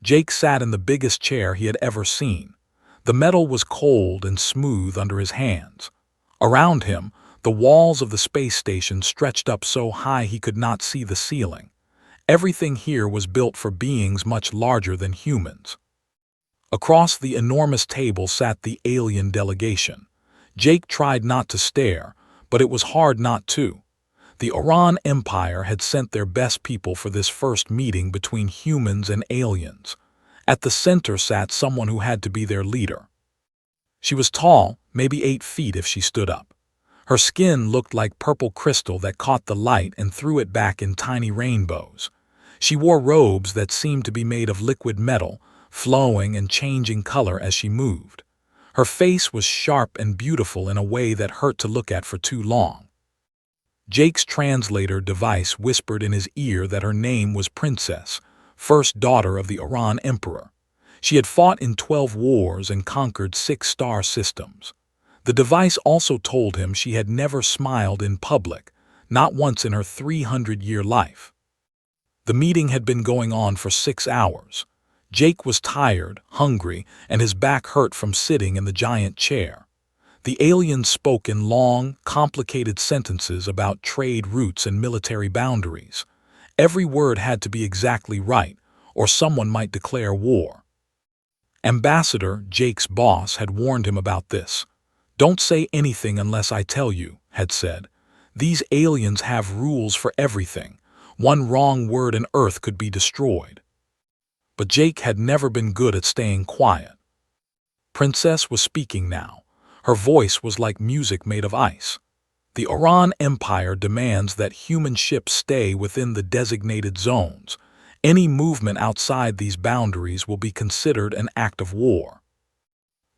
Jake sat in the biggest chair he had ever seen. The metal was cold and smooth under his hands. Around him, the walls of the space station stretched up so high he could not see the ceiling. Everything here was built for beings much larger than humans. Across the enormous table sat the alien delegation. Jake tried not to stare, but it was hard not to. The Iran Empire had sent their best people for this first meeting between humans and aliens. At the center sat someone who had to be their leader. She was tall, maybe 8 feet if she stood up. Her skin looked like purple crystal that caught the light and threw it back in tiny rainbows. She wore robes that seemed to be made of liquid metal, flowing and changing color as she moved. Her face was sharp and beautiful in a way that hurt to look at for too long. Jake's translator device whispered in his ear that her name was Princess, first daughter of the Iran Emperor. She had fought in 12 wars and conquered 6 star systems. The device also told him she had never smiled in public, not once in her 300-year life. The meeting had been going on for 6 hours. Jake was tired, hungry, and his back hurt from sitting in the giant chair. The aliens spoke in long, complicated sentences about trade routes and military boundaries. Every word had to be exactly right, or someone might declare war. Ambassador, Jake's boss, had warned him about this. "Don't say anything unless I tell you," had said. "These aliens have rules for everything. One wrong word and Earth could be destroyed." But Jake had never been good at staying quiet. Princess was speaking now. Her voice was like music made of ice. "The Iran Empire demands that human ships stay within the designated zones. Any movement outside these boundaries will be considered an act of war."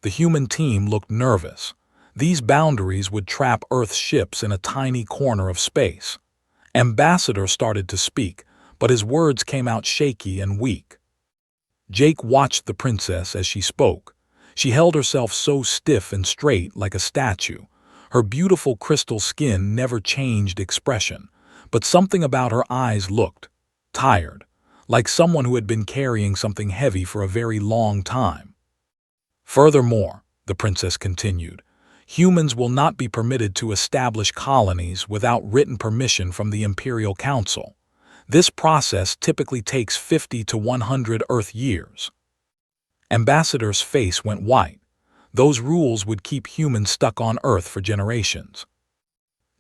The human team looked nervous. These boundaries would trap Earth's ships in a tiny corner of space. Ambassador started to speak, but his words came out shaky and weak. Jake watched the princess as she spoke. She held herself so stiff and straight like a statue. Her beautiful crystal skin never changed expression, but something about her eyes looked tired, like someone who had been carrying something heavy for a very long time. "Furthermore," the princess continued, "humans will not be permitted to establish colonies without written permission from the Imperial Council. This process typically takes 50 to 100 Earth years." Ambassador's face went white. Those rules would keep humans stuck on Earth for generations.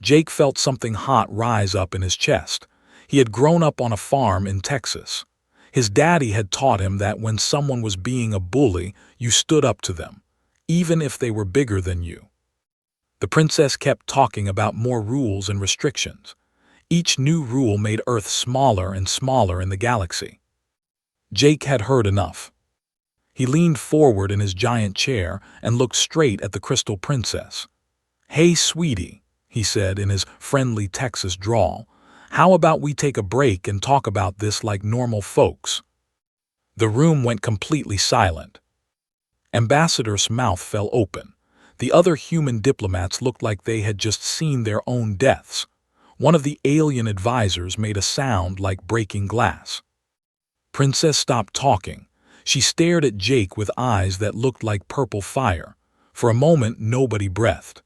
Jake felt something hot rise up in his chest. He had grown up on a farm in Texas. His daddy had taught him that when someone was being a bully, you stood up to them, even if they were bigger than you. The princess kept talking about more rules and restrictions. Each new rule made Earth smaller and smaller in the galaxy. Jake had heard enough. He leaned forward in his giant chair and looked straight at the crystal princess. "Hey, sweetie," he said in his friendly Texas drawl, "how about we take a break and talk about this like normal folks?" The room went completely silent. Ambassador's mouth fell open. The other human diplomats looked like they had just seen their own deaths. One of the alien advisors made a sound like breaking glass. Princess stopped talking. She stared at Jake with eyes that looked like purple fire. For a moment, nobody breathed.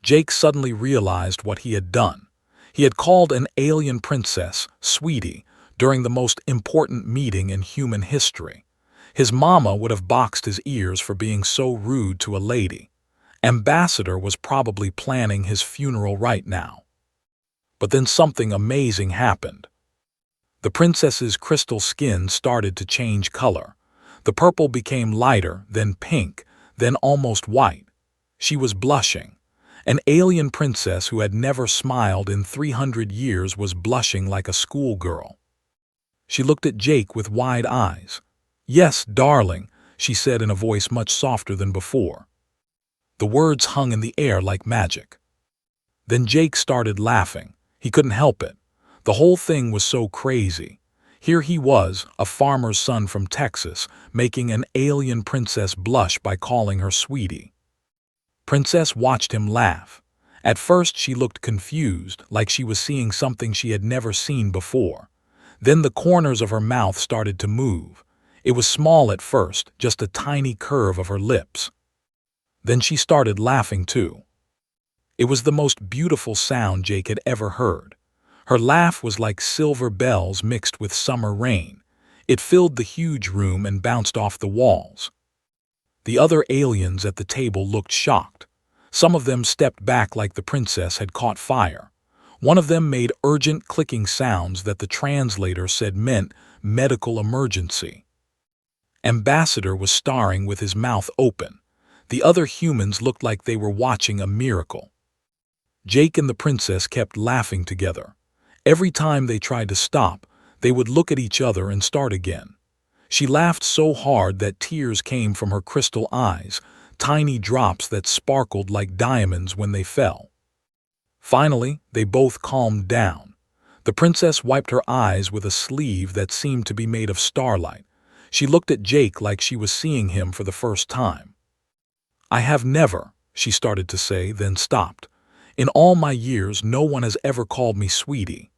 Jake suddenly realized what he had done. He had called an alien princess sweetie during the most important meeting in human history. His mama would have boxed his ears for being so rude to a lady. Ambassador was probably planning his funeral right now. But then something amazing happened. The princess's crystal skin started to change color. The purple became lighter, then pink, then almost white. She was blushing. An alien princess who had never smiled in 300 years was blushing like a schoolgirl. She looked at Jake with wide eyes. "Yes, darling," she said in a voice much softer than before. The words hung in the air like magic. Then Jake started laughing. He couldn't help it. The whole thing was so crazy. Here he was, a farmer's son from Texas, making an alien princess blush by calling her sweetie. Princess watched him laugh. At first she looked confused, like she was seeing something she had never seen before. Then the corners of her mouth started to move. It was small at first, just a tiny curve of her lips. Then she started laughing too. It was the most beautiful sound Jake had ever heard. Her laugh was like silver bells mixed with summer rain. It filled the huge room and bounced off the walls. The other aliens at the table looked shocked. Some of them stepped back like the princess had caught fire. One of them made urgent clicking sounds that the translator said meant medical emergency. Ambassador was staring with his mouth open. The other humans looked like they were watching a miracle. Jake and the princess kept laughing together. Every time they tried to stop, they would look at each other and start again. She laughed so hard that tears came from her crystal eyes, tiny drops that sparkled like diamonds when they fell. Finally, they both calmed down. The princess wiped her eyes with a sleeve that seemed to be made of starlight. She looked at Jake like she was seeing him for the first time. "I have never," she started to say, then stopped. "In all my years, no one has ever called me sweetie."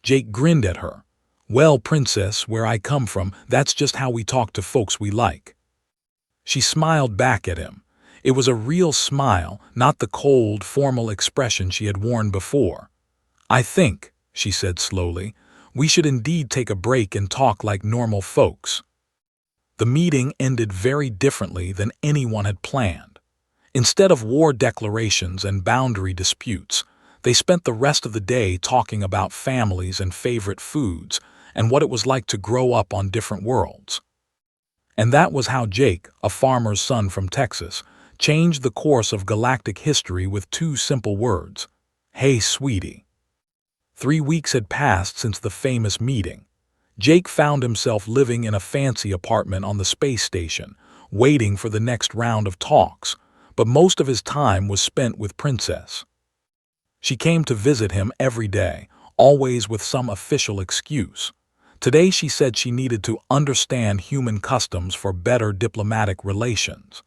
Jake grinned at her. "Well, princess, where I come from, that's just how we talk to folks we like." She smiled back at him. It was a real smile, not the cold, formal expression she had worn before. "I think," she said slowly, "we should indeed take a break and talk like normal folks." The meeting ended very differently than anyone had planned. Instead of war declarations and boundary disputes, they spent the rest of the day talking about families and favorite foods and what it was like to grow up on different worlds. And that was how Jake, a farmer's son from Texas, changed the course of galactic history with two simple words: "Hey, sweetie." 3 weeks had passed since the famous meeting. Jake found himself living in a fancy apartment on the space station, waiting for the next round of talks, but most of his time was spent with Princess. She came to visit him every day, always with some official excuse. Today she said she needed to understand human customs for better diplomatic relations.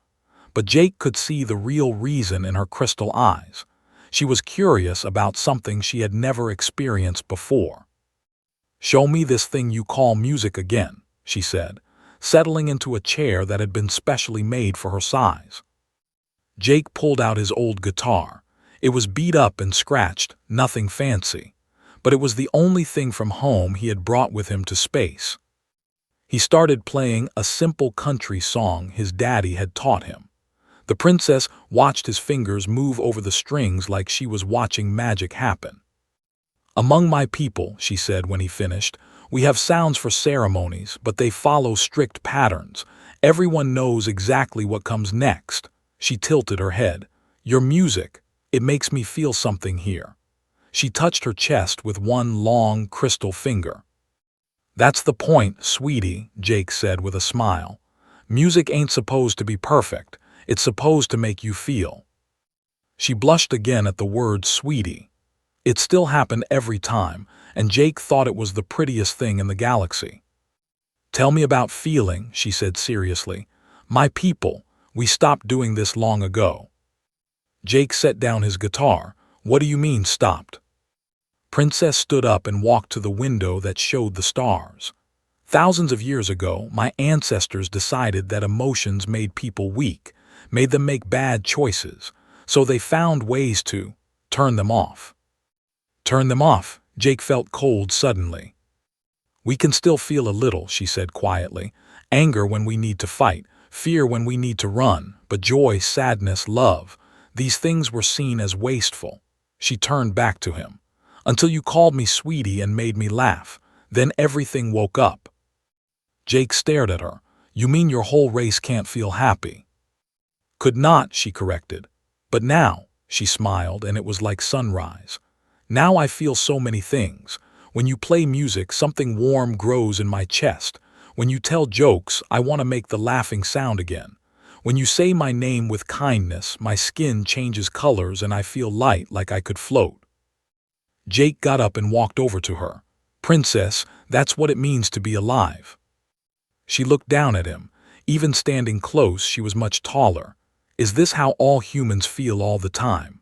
But Jake could see the real reason in her crystal eyes. She was curious about something she had never experienced before. "Show me this thing you call music again," she said, settling into a chair that had been specially made for her size. Jake pulled out his old guitar. It was beat up and scratched, nothing fancy, but it was the only thing from home he had brought with him to space. He started playing a simple country song his daddy had taught him. The princess watched his fingers move over the strings like she was watching magic happen. "Among my people," she said when he finished, "we have sounds for ceremonies, but they follow strict patterns. Everyone knows exactly what comes next." She tilted her head. "Your music, it makes me feel something here." She touched her chest with one long crystal finger. "That's the point, sweetie," Jake said with a smile. "Music ain't supposed to be perfect. It's supposed to make you feel." She blushed again at the word sweetie. It still happened every time, and Jake thought it was the prettiest thing in the galaxy. "Tell me about feeling," she said seriously. "My people, we stopped doing this long ago." Jake set down his guitar. "What do you mean, stopped?" Princess stood up and walked to the window that showed the stars. "Thousands of years ago, my ancestors decided that emotions made people weak, made them make bad choices, so they found ways to turn them off." "Turn them off?" Jake felt cold suddenly. "We can still feel a little," she said quietly. "Anger when we need to fight, fear when we need to run, but joy, sadness, love, these things were seen as wasteful." She turned back to him. "Until you called me sweetie and made me laugh. Then everything woke up." Jake stared at her. "You mean your whole race can't feel happy?" "Could not," she corrected. "But now," she smiled, and it was like sunrise. "Now I feel so many things. When you play music, something warm grows in my chest. When you tell jokes, I want to make the laughing sound again. When you say my name with kindness, my skin changes colors and I feel light like I could float." Jake got up and walked over to her. "Princess, that's what it means to be alive." She looked down at him. Even standing close, she was much taller. "Is this how all humans feel all the time?"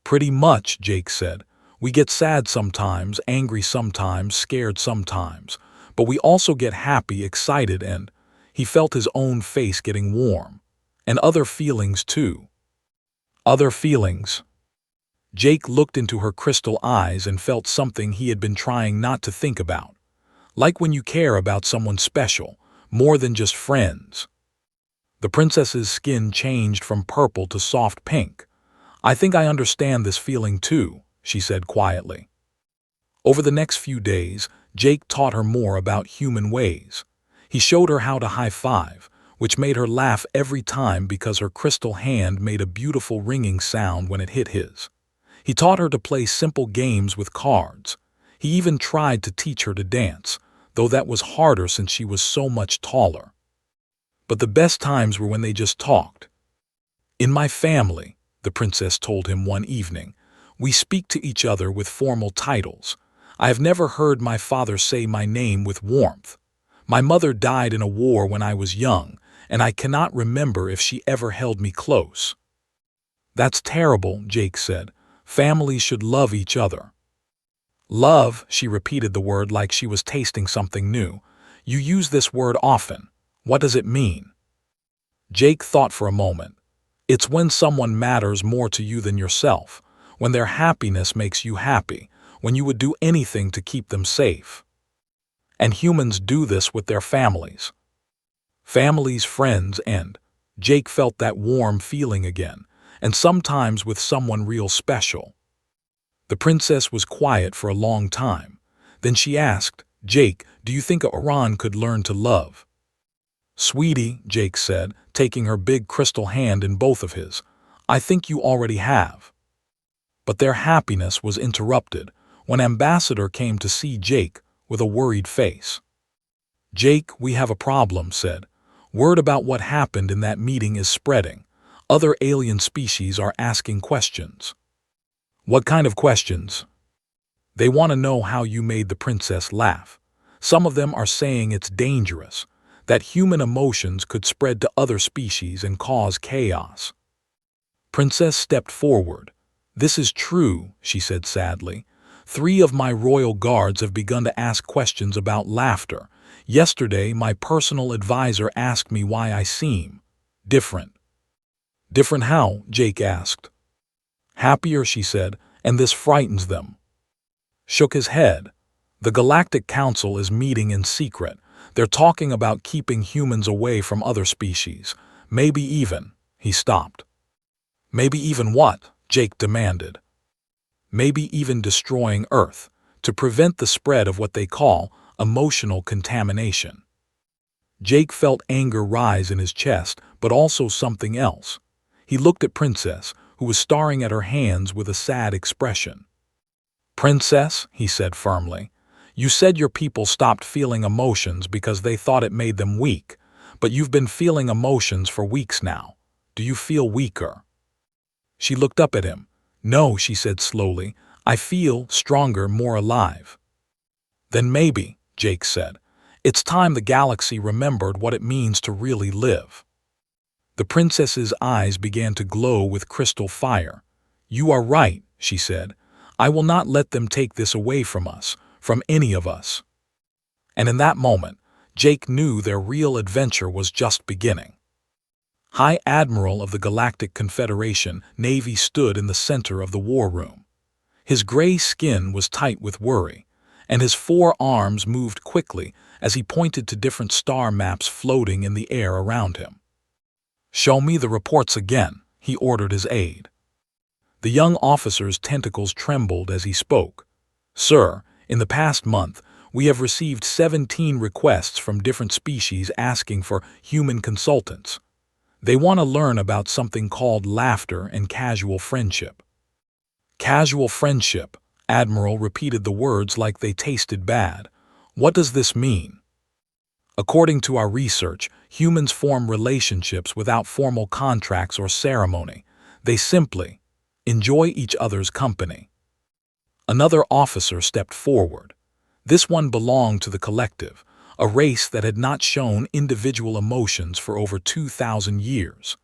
"Pretty much," Jake said. "We get sad sometimes, angry sometimes, scared sometimes. but we also get happy, excited, and he felt his own face getting warm. And other feelings too. Other feelings. Jake looked into her crystal eyes and felt something he had been trying not to think about. Like when you care about someone special, more than just friends. The princess's skin changed from purple to soft pink. I think I understand this feeling too, she said quietly. Over the next few days, Jake taught her more about human ways. He showed her how to high-five, which made her laugh every time because her crystal hand made a beautiful ringing sound when it hit his. He taught her to play simple games with cards. He even tried to teach her to dance, though that was harder since she was so much taller. But the best times were when they just talked. In my family, the princess told him one evening, we speak to each other with formal titles. I have never heard my father say my name with warmth. My mother died in a war when I was young, and I cannot remember if she ever held me close. That's terrible, Jake said. Families should love each other. Love, she repeated the word like she was tasting something new. You use this word often. What does it mean? Jake thought for a moment. It's when someone matters more to you than yourself, when their happiness makes you happy, when you would do anything to keep them safe. And humans do this with their families. Families, friends, and Jake felt that warm feeling again, and sometimes with someone real special. The princess was quiet for a long time. Then she asked, Jake, do you think Iran could learn to love? Sweetie, Jake said, taking her big crystal hand in both of his, I think you already have. But their happiness was interrupted when Ambassador came to see Jake with a worried face. Jake, we have a problem, said. Word about what happened in that meeting is spreading. Other alien species are asking questions. What kind of questions? They want to know how you made the princess laugh. Some of them are saying it's dangerous, that human emotions could spread to other species and cause chaos. Princess stepped forward. This is true, she said sadly. 3 of my royal guards have begun to ask questions about laughter. Yesterday, my personal advisor asked me why I seem different. Different how? Jake asked. Happier, she said, and this frightens them. Shook his head. The Galactic Council is meeting in secret. They're talking about keeping humans away from other species. Maybe even, he stopped. Maybe even what? Jake demanded. Maybe even destroying Earth, to prevent the spread of what they call emotional contamination. Jake felt anger rise in his chest, but also something else. He looked at Princess, who was staring at her hands with a sad expression. Princess, he said firmly, you said your people stopped feeling emotions because they thought it made them weak, but you've been feeling emotions for weeks now. Do you feel weaker? She looked up at him. No, she said slowly, I feel stronger, more alive. Then maybe, Jake said, it's time the galaxy remembered what it means to really live. The princess's eyes began to glow with crystal fire. You are right, she said. I will not let them take this away from us, from any of us. And in that moment, Jake knew their real adventure was just beginning. High Admiral of the Galactic Confederation Navy stood in the center of the war room. His gray skin was tight with worry, and his 4 arms moved quickly as he pointed to different star maps floating in the air around him. Show me the reports again, he ordered his aide. The young officer's tentacles trembled as he spoke. Sir, in the past month, we have received 17 requests from different species asking for human consultants. They want to learn about something called laughter and casual friendship. Casual friendship, Admiral repeated the words like they tasted bad. What does this mean? According to our research, humans form relationships without formal contracts or ceremony. They simply enjoy each other's company. Another officer stepped forward. This one belonged to the collective, a race that had not shown individual emotions for over 2,000 years.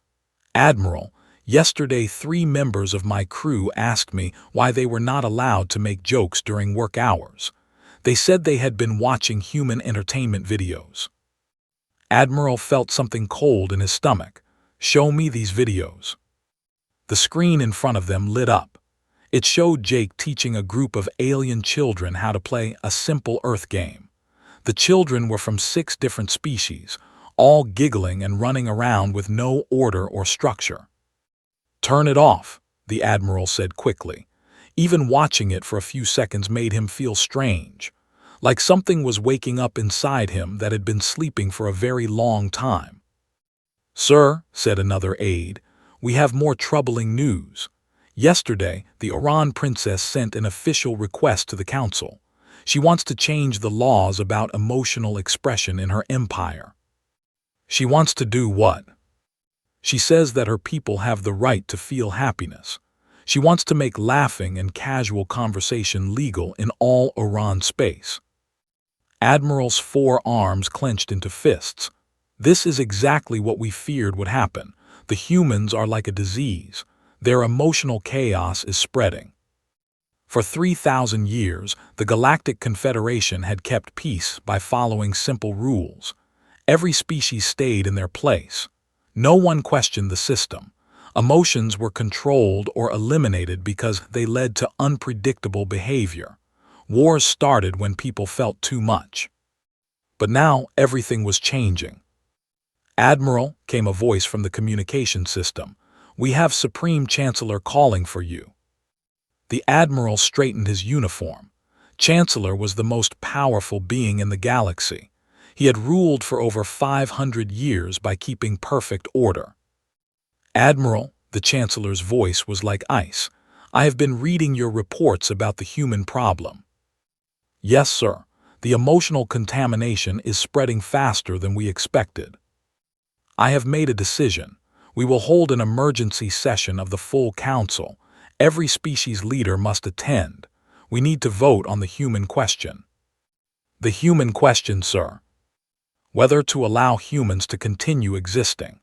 Admiral, yesterday 3 members of my crew asked me why they were not allowed to make jokes during work hours. They said they had been watching human entertainment videos. Admiral felt something cold in his stomach. "Show me these videos." The screen in front of them lit up. It showed Jake teaching a group of alien children how to play a simple Earth game. The children were from 6 different species, all giggling and running around with no order or structure. "Turn it off," the Admiral said quickly. Even watching it for a few seconds made him feel strange, like something was waking up inside him that had been sleeping for a very long time. "Sir," said another aide, "we have more troubling news. Yesterday, the Iran princess sent an official request to the council. She wants to change the laws about emotional expression in her empire." "She wants to do what?" "She says that her people have the right to feel happiness. She wants to make laughing and casual conversation legal in all Iran space." Admiral's 4 arms clenched into fists. "This is exactly what we feared would happen. The humans are like a disease. Their emotional chaos is spreading." For 3,000 years, the Galactic Confederation had kept peace by following simple rules. Every species stayed in their place. No one questioned the system. Emotions were controlled or eliminated because they led to unpredictable behavior. Wars started when people felt too much. But now everything was changing. "Admiral," came a voice from the communication system, "we have Supreme Chancellor calling for you." The Admiral straightened his uniform. Chancellor was the most powerful being in the galaxy. He had ruled for over 500 years by keeping perfect order. "Admiral," the Chancellor's voice was like ice, "I have been reading your reports about the human problem." "Yes, sir. The emotional contamination is spreading faster than we expected." "I have made a decision. We will hold an emergency session of the full council. Every species leader must attend. We need to vote on the human question." "The human question, sir?" "Whether to allow humans to continue existing."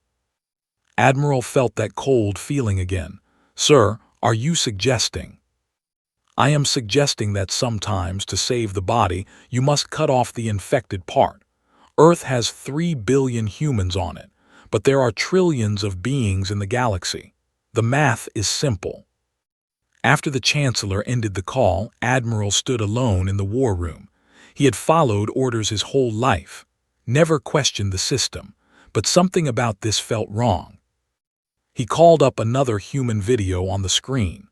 Admiral felt that cold feeling again. "Sir, are you suggesting?" "I am suggesting that sometimes, to save the body, you must cut off the infected part. Earth has 3 billion humans on it, but there are trillions of beings in the galaxy. The math is simple." After the Chancellor ended the call, Admiral stood alone in the war room. He had followed orders his whole life, never questioned the system, but something about this felt wrong. He called up another human video on the screen.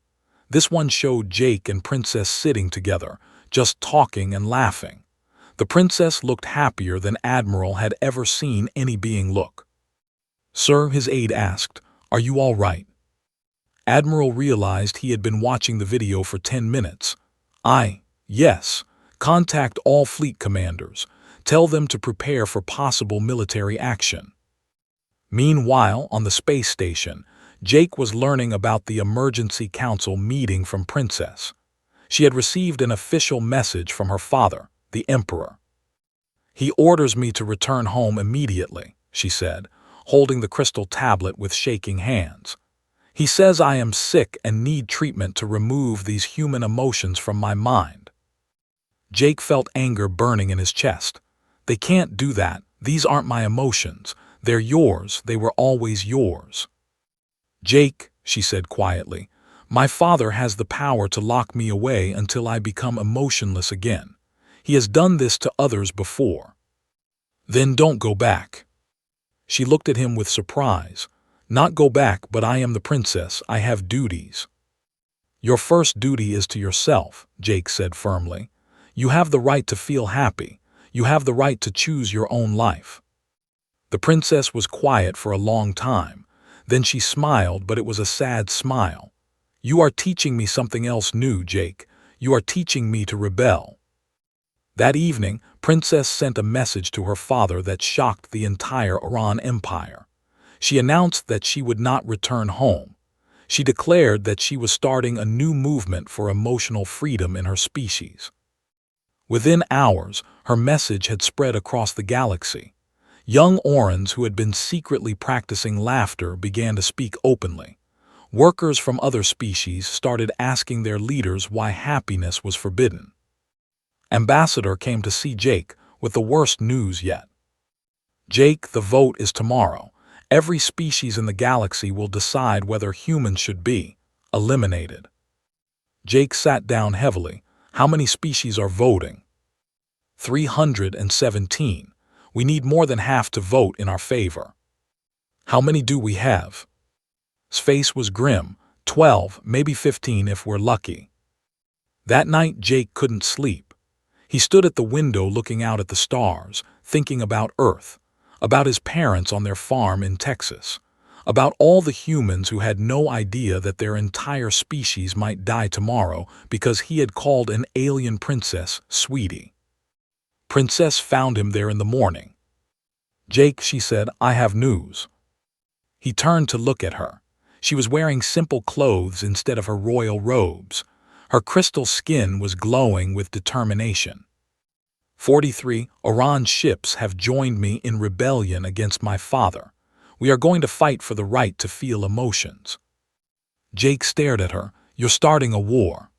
This one showed Jake and Princess sitting together, just talking and laughing. The princess looked happier than Admiral had ever seen any being look. "Sir," his aide asked, "are you all right?" Admiral realized he had been watching the video for 10 minutes. Yes. Contact all fleet commanders. Tell them to prepare for possible military action." Meanwhile, on the space station, Jake was learning about the emergency council meeting from Princess. She had received an official message from her father, the Emperor. "He orders me to return home immediately," she said, holding the crystal tablet with shaking hands. "He says I am sick and need treatment to remove these human emotions from my mind." Jake felt anger burning in his chest. "They can't do that. These aren't my emotions. They're yours. They were always yours." "Jake," she said quietly, "my father has the power to lock me away until I become emotionless again. He has done this to others before." "Then don't go back." She looked at him with surprise. "Not go back, but I am the princess. I have duties." "Your first duty is to yourself," Jake said firmly. "You have the right to feel happy. You have the right to choose your own life." The princess was quiet for a long time. Then she smiled, but it was a sad smile. "You are teaching me something else new, Jake. You are teaching me to rebel." That evening, Princess sent a message to her father that shocked the entire Iran Empire. She announced that she would not return home. She declared that she was starting a new movement for emotional freedom in her species. Within hours, her message had spread across the galaxy. Young Orans who had been secretly practicing laughter began to speak openly. Workers from other species started asking their leaders why happiness was forbidden. Ambassador came to see Jake with the worst news yet. Jake, the vote is tomorrow. Every species in the galaxy will decide whether humans should be eliminated. Jake sat down heavily. How many species are voting? 317. We need more than half to vote in our favor. How many do we have? His face was grim. 12, maybe 15 if we're lucky. That night Jake couldn't sleep. He stood at the window looking out at the stars, thinking about Earth, about his parents on their farm in Texas, about all the humans who had no idea that their entire species might die tomorrow because he had called an alien princess Sweetie. Princess found him there in the morning. Jake, she said, I have news. He turned to look at her. She was wearing simple clothes instead of her royal robes. Her crystal skin was glowing with determination. 43 Oran ships have joined me in rebellion against my father. We are going to fight for the right to feel emotions. Jake stared at her. You're starting a war.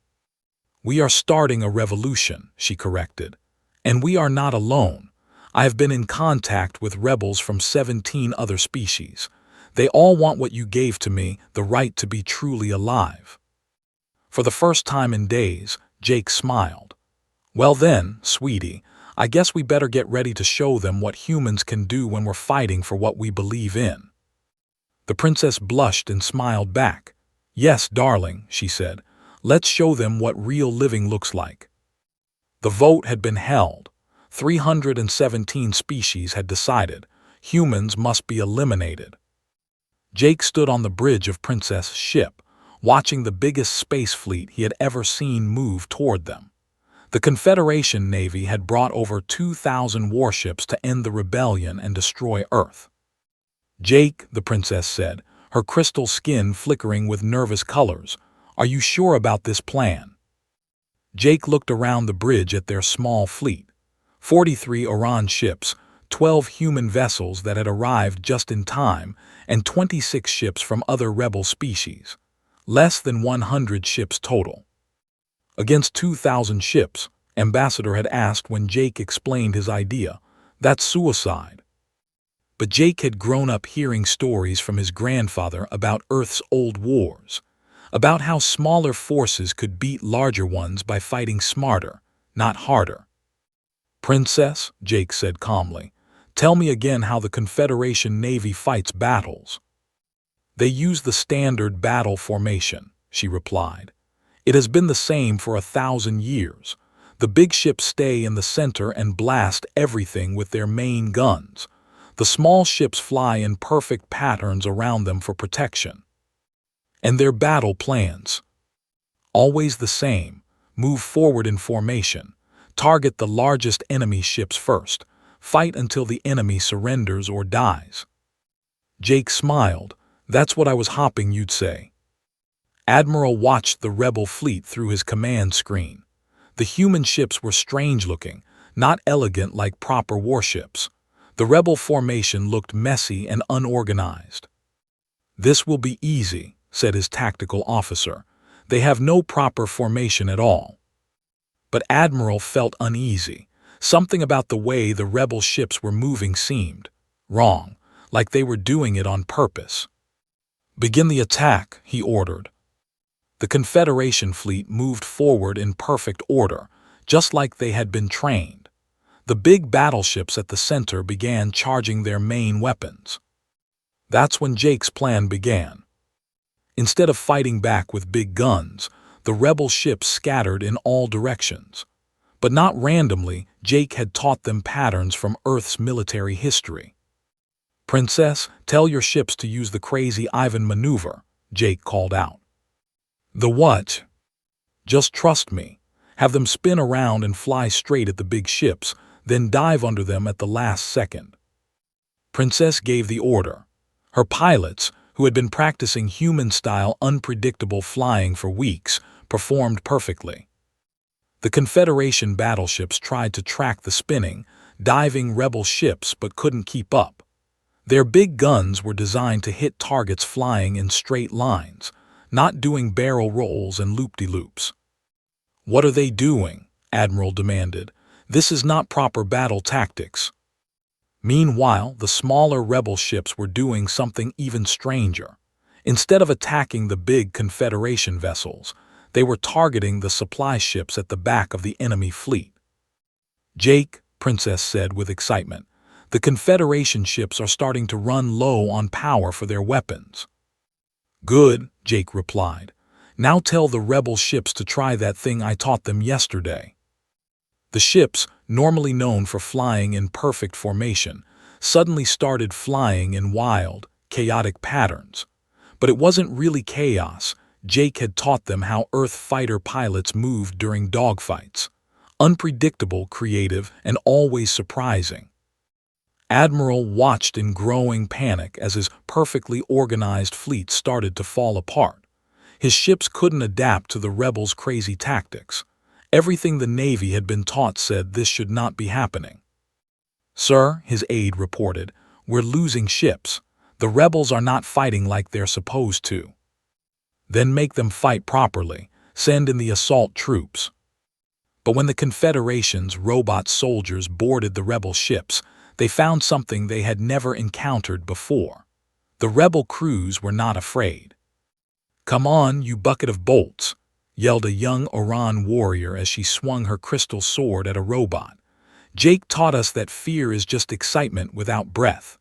We are starting a revolution, she corrected. And we are not alone. I have been in contact with rebels from 17 other species. They all want what you gave to me, the right to be truly alive. For the first time in days, Jake smiled. Well then, Sweetie, I guess we better get ready to show them what humans can do when we're fighting for what we believe in. The princess blushed and smiled back. Yes, darling, she said. Let's show them what real living looks like. The vote had been held. 317 species had decided. Humans must be eliminated. Jake stood on the bridge of Princess' ship, watching the biggest space fleet he had ever seen move toward them. The Confederation Navy had brought over 2,000 warships to end the rebellion and destroy Earth. Jake, the princess said, her crystal skin flickering with nervous colors, are you sure about this plan? Jake looked around the bridge at their small fleet. 43 Oran ships, 12 human vessels that had arrived just in time, and 26 ships from other rebel species. Less than 100 ships total. Against 2,000 ships, Ambassador had asked when Jake explained his idea. That's suicide. But Jake had grown up hearing stories from his grandfather about Earth's old wars, about how smaller forces could beat larger ones by fighting smarter, not harder. Princess, Jake said calmly, tell me again how the Confederation Navy fights battles. They use the standard battle formation, she replied. It has been the same for 1,000 years. The big ships stay in the center and blast everything with their main guns. The small ships fly in perfect patterns around them for protection. And their battle plans? Always the same. Move forward in formation. Target the largest enemy ships first. Fight until the enemy surrenders or dies. Jake smiled. That's what I was hoping you'd say. Admiral watched the rebel fleet through his command screen. The human ships were strange-looking, not elegant like proper warships. The rebel formation looked messy and unorganized. This will be easy, said his tactical officer. They have no proper formation at all. But Admiral felt uneasy. Something about the way the rebel ships were moving seemed wrong, like they were doing it on purpose. Begin the attack, he ordered. The Confederation fleet moved forward in perfect order, just like they had been trained. The big battleships at the center began charging their main weapons. That's when Jake's plan began. Instead of fighting back with big guns, the rebel ships scattered in all directions. But not randomly, Jake had taught them patterns from Earth's military history. Princess, tell your ships to use the crazy Ivan maneuver, Jake called out. The what? Just trust me. Have them spin around and fly straight at the big ships, then dive under them at the last second. Princess gave the order. Her pilots, who had been practicing human-style unpredictable flying for weeks, performed perfectly. The Confederation battleships tried to track the spinning, diving rebel ships but couldn't keep up. Their big guns were designed to hit targets flying in straight lines, not doing barrel rolls and loop-de-loops. What are they doing? Admiral demanded. "This is not proper battle tactics." Meanwhile, the smaller rebel ships were doing something even stranger. Instead of attacking the big Confederation vessels, they were targeting the supply ships at the back of the enemy fleet. "Jake," Princess said with excitement, "the Confederation ships are starting to run low on power for their weapons." "Good," Jake replied. "Now tell the rebel ships to try that thing I taught them yesterday." The ships, normally known for flying in perfect formation, suddenly started flying in wild, chaotic patterns. But it wasn't really chaos. Jake had taught them how Earth fighter pilots moved during dogfights. Unpredictable, creative, and always surprising. Admiral watched in growing panic as his perfectly organized fleet started to fall apart. His ships couldn't adapt to the rebels' crazy tactics. Everything the Navy had been taught said this should not be happening. "Sir," his aide reported, "we're losing ships. The rebels are not fighting like they're supposed to." "Then make them fight properly. Send in the assault troops." But when the Confederation's robot soldiers boarded the rebel ships, they found something they had never encountered before. The rebel crews were not afraid. "Come on, you bucket of bolts," yelled a young Oran warrior as she swung her crystal sword at a robot. "Jake taught us that fear is just excitement without breath."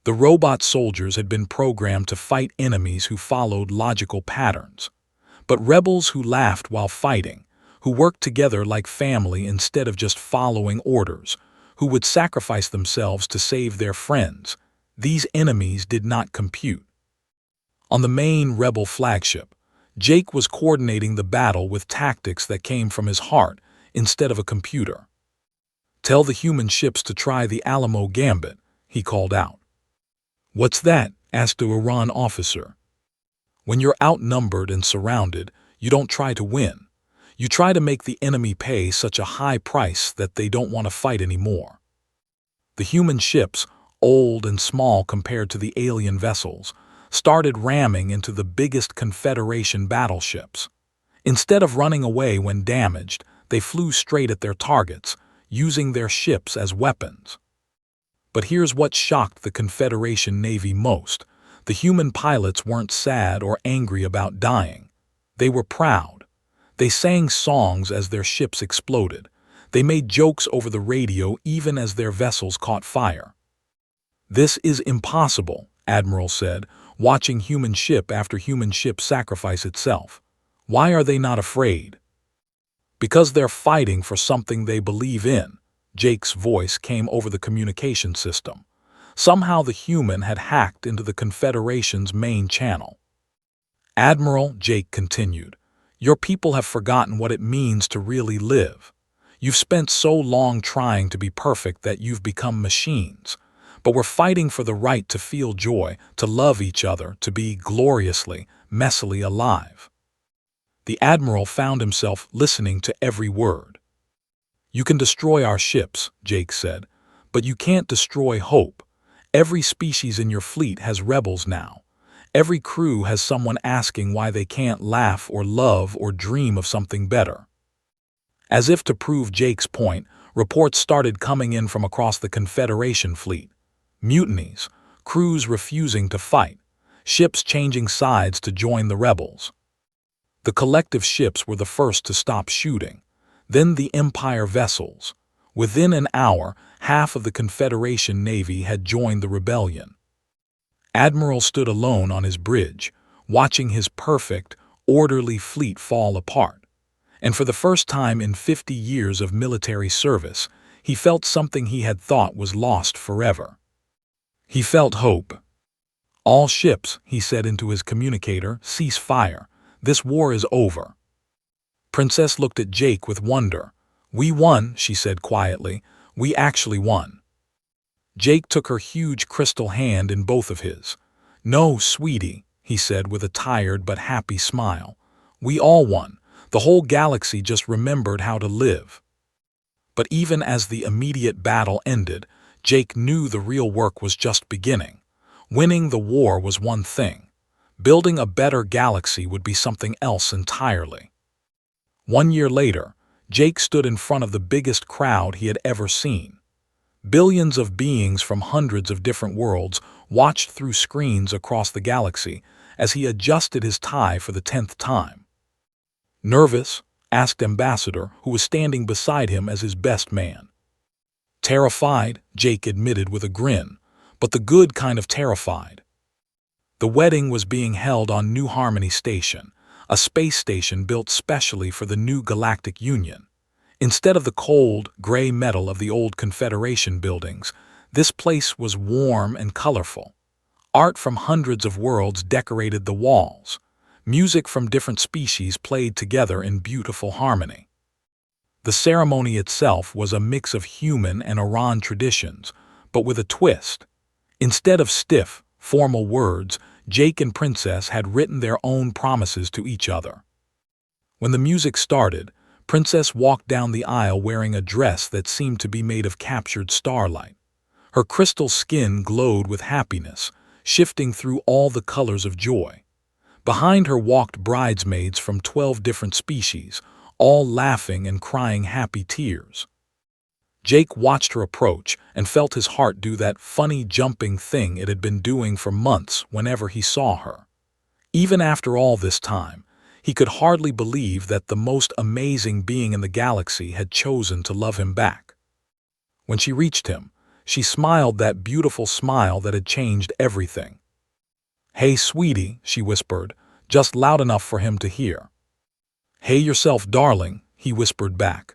The robot soldiers had been programmed to fight enemies who followed logical patterns. But rebels who laughed while fighting, who worked together like family instead of just following orders, who would sacrifice themselves to save their friends, these enemies did not compute. On the main rebel flagship, Jake was coordinating the battle with tactics that came from his heart instead of a computer. "Tell the human ships to try the Alamo Gambit," he called out. "What's that?" asked a Iran officer. "When you're outnumbered and surrounded, you don't try to win. You try to make the enemy pay such a high price that they don't want to fight anymore." The human ships, old and small compared to the alien vessels, started ramming into the biggest Confederation battleships. Instead of running away when damaged, they flew straight at their targets, using their ships as weapons. But here's what shocked the Confederation Navy most. The human pilots weren't sad or angry about dying. They were proud. They sang songs as their ships exploded. They made jokes over the radio even as their vessels caught fire. "This is impossible," Admiral said, watching human ship after human ship sacrifice itself. "Why are they not afraid?" "Because they're fighting for something they believe in." Jake's voice came over the communication system. Somehow the human had hacked into the Confederation's main channel. "Admiral," Jake continued, "your people have forgotten what it means to really live. You've spent so long trying to be perfect that you've become machines. But we're fighting for the right to feel joy, to love each other, to be gloriously, messily alive." The Admiral found himself listening to every word. "You can destroy our ships," Jake said, "but you can't destroy hope. Every species in your fleet has rebels now. Every crew has someone asking why they can't laugh or love or dream of something better." As if to prove Jake's point, reports started coming in from across the Confederation fleet. Mutinies, crews refusing to fight, ships changing sides to join the rebels. The collective ships were the first to stop shooting. Then the Empire vessels. Within an hour, half of the Confederation Navy had joined the rebellion. Admiral stood alone on his bridge, watching his perfect, orderly fleet fall apart. And for the first time in 50 years of military service, he felt something he had thought was lost forever. He felt hope. "All ships," he said into his communicator, "cease fire. This war is over." Princess looked at Jake with wonder. "We won," she said quietly. "We actually won." Jake took her huge crystal hand in both of his. "No, sweetie," he said with a tired but happy smile. "We all won. The whole galaxy just remembered how to live." But even as the immediate battle ended, Jake knew the real work was just beginning. Winning the war was one thing. Building a better galaxy would be something else entirely. 1 year later, Jake stood in front of the biggest crowd he had ever seen. Billions of beings from hundreds of different worlds watched through screens across the galaxy as he adjusted his tie for the 10th time. "Nervous?" asked Ambassador, who was standing beside him as his best man. "Terrified," Jake admitted with a grin, but the good kind of terrified. The wedding was being held on New Harmony Station, a space station built specially for the new Galactic Union. Instead of the cold, gray metal of the old Confederation buildings, this place was warm and colorful. Art from hundreds of worlds decorated the walls. Music from different species played together in beautiful harmony. The ceremony itself was a mix of human and Iran traditions, but with a twist. Instead of stiff, formal words, Jake and Princess had written their own promises to each other. When the music started, Princess walked down the aisle wearing a dress that seemed to be made of captured starlight. Her crystal skin glowed with happiness, shifting through all the colors of joy. Behind her walked bridesmaids from 12 different species, all laughing and crying happy tears. Jake watched her approach and felt his heart do that funny jumping thing it had been doing for months whenever he saw her. Even after all this time, he could hardly believe that the most amazing being in the galaxy had chosen to love him back. When she reached him, she smiled that beautiful smile that had changed everything. "Hey, sweetie," she whispered, just loud enough for him to hear. "Hey yourself, darling," he whispered back.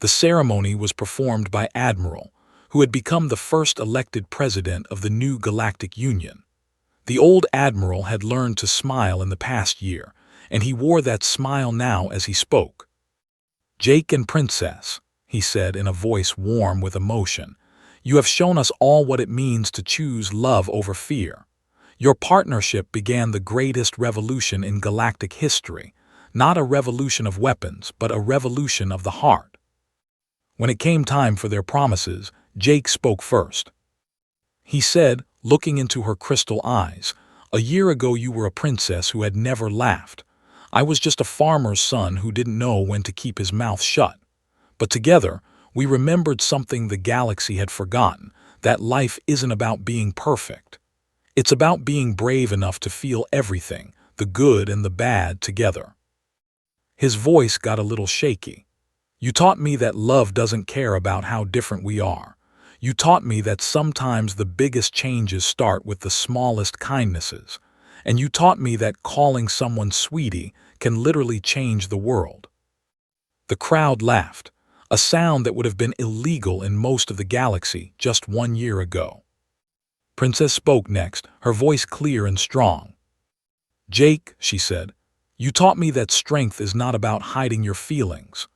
The ceremony was performed by Admiral, who had become the first elected president of the new Galactic Union. The old Admiral had learned to smile in the past year, and he wore that smile now as he spoke. "Jake and Princess," he said in a voice warm with emotion, "you have shown us all what it means to choose love over fear. Your partnership began the greatest revolution in galactic history, not a revolution of weapons, but a revolution of the heart." When it came time for their promises, Jake spoke first. He said, looking into her crystal eyes, "A year ago you were a princess who had never laughed. I was just a farmer's son who didn't know when to keep his mouth shut. But together, we remembered something the galaxy had forgotten, that life isn't about being perfect. It's about being brave enough to feel everything, the good and the bad, together." His voice got a little shaky. "You taught me that love doesn't care about how different we are. You taught me that sometimes the biggest changes start with the smallest kindnesses. And you taught me that calling someone sweetie can literally change the world." The crowd laughed, a sound that would have been illegal in most of the galaxy just 1 year ago. Princess spoke next, her voice clear and strong. "Jake," she said, "you taught me that strength is not about hiding your feelings.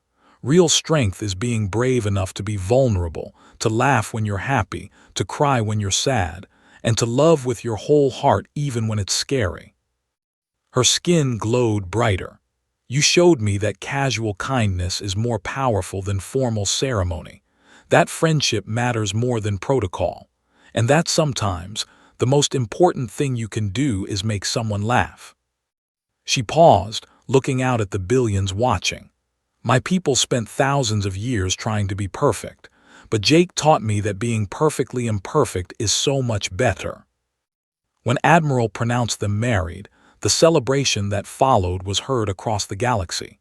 Real strength is being brave enough to be vulnerable, to laugh when you're happy, to cry when you're sad, and to love with your whole heart even when it's scary." Her skin glowed brighter. "You showed me that casual kindness is more powerful than formal ceremony, that friendship matters more than protocol, and that sometimes the most important thing you can do is make someone laugh." She paused, looking out at the billions watching. "My people spent thousands of years trying to be perfect, but Jake taught me that being perfectly imperfect is so much better." When Admiral pronounced them married, the celebration that followed was heard across the galaxy.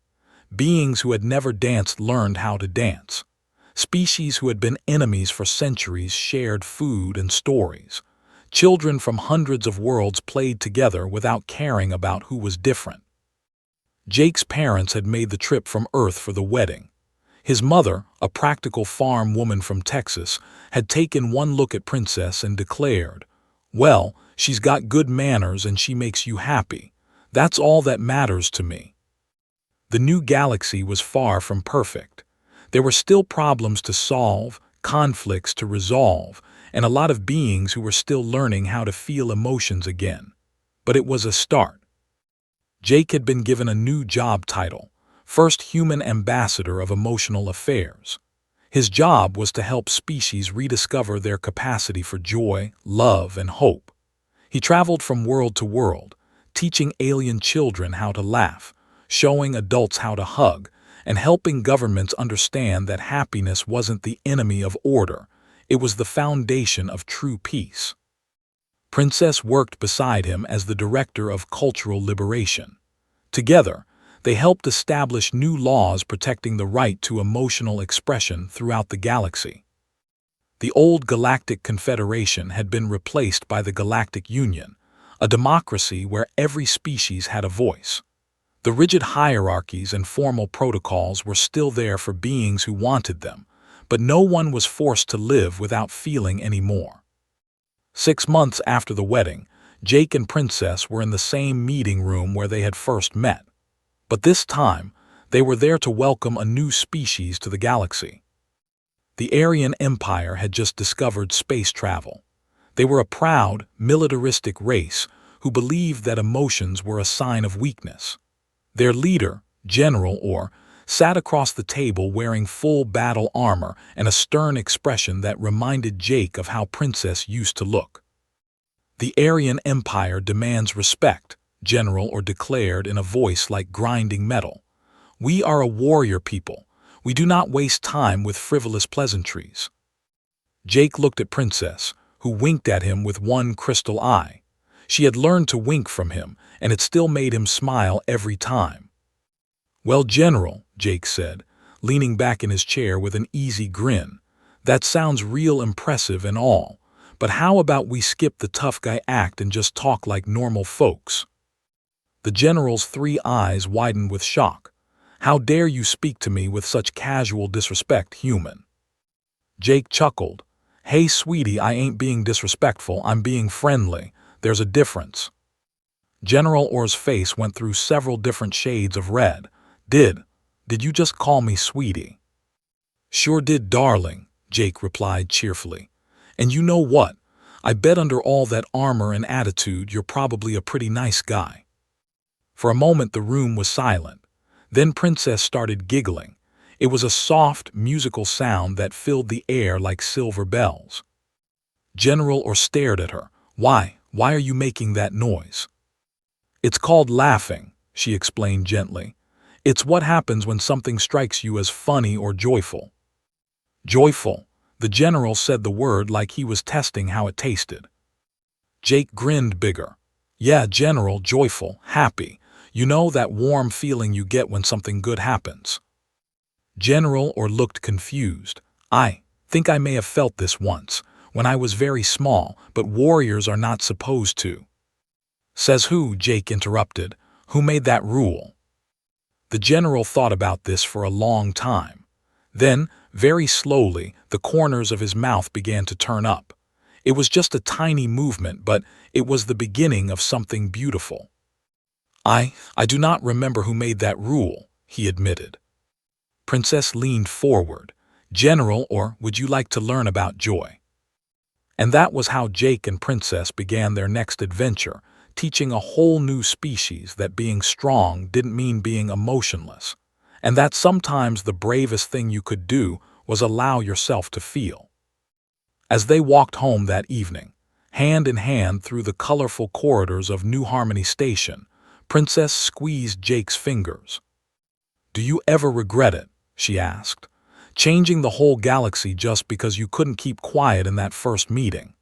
Beings who had never danced learned how to dance. Species who had been enemies for centuries shared food and stories. Children from hundreds of worlds played together without caring about who was different. Jake's parents had made the trip from Earth for the wedding. His mother, a practical farm woman from Texas, had taken one look at Princess and declared, "Well, she's got good manners and she makes you happy. That's all that matters to me." The new galaxy was far from perfect. There were still problems to solve, conflicts to resolve, and a lot of beings who were still learning how to feel emotions again. But it was a start. Jake had been given a new job title, First Human Ambassador of Emotional Affairs. His job was to help species rediscover their capacity for joy, love, and hope. He traveled from world to world, teaching alien children how to laugh, showing adults how to hug, and helping governments understand that happiness wasn't the enemy of order, it was the foundation of true peace. Princess worked beside him as the director of cultural liberation. Together, they helped establish new laws protecting the right to emotional expression throughout the galaxy. The old Galactic Confederation had been replaced by the Galactic Union, a democracy where every species had a voice. The rigid hierarchies and formal protocols were still there for beings who wanted them, but no one was forced to live without feeling anymore. 6 months after the wedding, Jake and Princess were in the same meeting room where they had first met. But this time, they were there to welcome a new species to the galaxy. The Aryan Empire had just discovered space travel. They were a proud, militaristic race who believed that emotions were a sign of weakness. Their leader, General Orr, sat across the table wearing full battle armor and a stern expression that reminded Jake of how Princess used to look. "The Aryan Empire demands respect," General Orr declared in a voice like grinding metal. "We are a warrior people. We do not waste time with frivolous pleasantries." Jake looked at Princess, who winked at him with one crystal eye. She had learned to wink from him, and it still made him smile every time. "Well, General," Jake said, leaning back in his chair with an easy grin, "that sounds real impressive and all, but how about we skip the tough guy act and just talk like normal folks?" The General's 3 eyes widened with shock. "How dare you speak to me with such casual disrespect, human?" Jake chuckled. "Hey, sweetie, I ain't being disrespectful, I'm being friendly. There's a difference." General Orr's face went through several different shades of red. Did you just call me sweetie?" "Sure did, darling," Jake replied cheerfully. "And you know what? I bet under all that armor and attitude you're probably a pretty nice guy." For a moment the room was silent. Then Princess started giggling. It was a soft, musical sound that filled the air like silver bells. General Orr stared at her. Why are you making that noise?" "It's called laughing," she explained gently. "It's what happens when something strikes you as funny or joyful." "Joyful," the General said the word like he was testing how it tasted. Jake grinned bigger. "Yeah, General, joyful, happy. You know that warm feeling you get when something good happens." General Orr looked confused. "I think I may have felt this once, when I was very small, but warriors are not supposed to." "Says who?" Jake interrupted. "Who made that rule?" The General thought about this for a long time. Then, very slowly, the corners of his mouth began to turn up. It was just a tiny movement, but it was the beginning of something beautiful. I do not remember who made that rule," he admitted. Princess leaned forward. "General, or would you like to learn about joy?" And that was how Jake and Princess began their next adventure, teaching a whole new species that being strong didn't mean being emotionless, and that sometimes the bravest thing you could do was allow yourself to feel. As they walked home that evening, hand in hand through the colorful corridors of New Harmony Station, Princess squeezed Jake's fingers. "Do you ever regret it?" she asked. "Changing the whole galaxy just because you couldn't keep quiet in that first meeting?"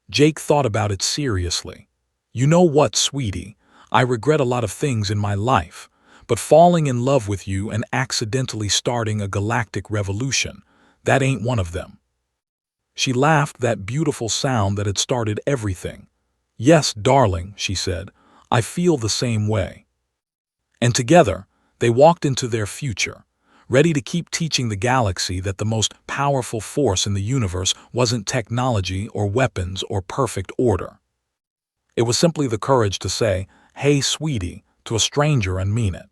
Jake thought about it seriously. "You know what, sweetie? I regret a lot of things in my life, but falling in love with you and accidentally starting a galactic revolution, that ain't one of them." She laughed, that beautiful sound that had started everything. "Yes, darling," she said, "I feel the same way." And together, they walked into their future, ready to keep teaching the galaxy that the most powerful force in the universe wasn't technology or weapons or perfect order. It was simply the courage to say, "Hey, sweetie," to a stranger and mean it.